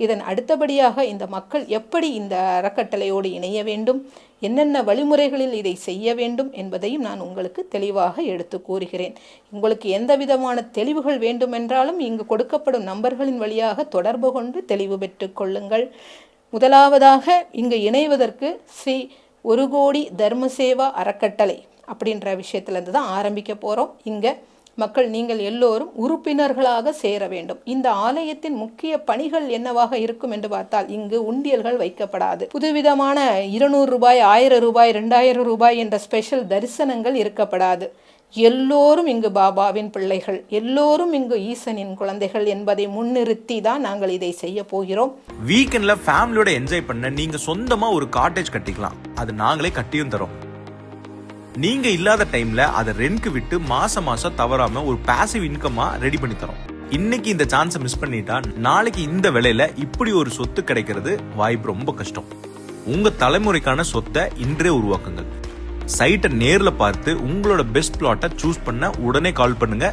இதன் அடுத்தபடியாக இந்த மக்கள் எப்படி இந்த அறக்கட்டளையோடு இணைய வேண்டும், என்னென்ன வழிமுறைகளில் இதை செய்ய வேண்டும் என்பதையும் நான் உங்களுக்கு தெளிவாக எடுத்து கூறுகிறேன். உங்களுக்கு எந்த விதமான தெளிவுகள் வேண்டுமென்றாலும் இங்கு கொடுக்கப்படும் நம்பர்களின் வழியாக தொடர்பு கொண்டு தெளிவு பெற்று கொள்ளுங்கள். முதலாவதாக இங்கு இணைவதற்கு ஸ்ரீ ஒரு கோடி தர்மசேவா அறக்கட்டளை அப்படின்ற விஷயத்துலேருந்து தான் ஆரம்பிக்க போகிறோம். இங்கே மக்கள் நீங்கள் எல்லோரும் உறுப்பினர்களாக சேர வேண்டும். இந்த ஆலயத்தின் முக்கிய பணிகள் என்னவாக இருக்கும் என்று பார்த்தால், இங்கு உண்டியல்கள் வைக்கப்படாது. புதுவிதமான 200 ரூபாய், 1000 ரூபாய், 2000 ரூபாய் என்ற ஸ்பெஷல் தரிசனங்கள் இருக்கப்படாது. எல்லோரும் இங்கு பாபாவின் பிள்ளைகள், எல்லோரும் இங்கு ஈசனின் குழந்தைகள் என்பதை முன்னிறுத்தி தான் நாங்கள் இதை செய்ய போகிறோம். வீக்கெண்ட்ல ஃபேமிலியோட என்ஜாய் பண்ண நீங்க சொந்தமா ஒரு காட்டேஜ் கட்டிக்கலாம். அது நாங்களே கட்டியும் தரோம். நீங்க இல்லாத டைம்ல அதை ரெண்ட்க்கு விட்டு மாசம் தவறாம ஒரு பாசிவ் இன்கமா ரெடி பண்ணி தரோம். இன்னைக்கு இந்த சான்ஸை மிஸ் பண்ணிட்டா நாளைக்கு இந்த விலையில இப்படி ஒரு சொத்து கிடைக்கிறது வாய்ப்பு ரொம்ப கஷ்டம். உங்க தலைமுறைக்கான சொத்தை இன்றே உருவாக்குங்கள். சைட்டை நேர்ல பார்த்து உங்களோட பெஸ்ட் பிளாட்டை சூஸ் பண்ண உடனே கால் பண்ணுங்க.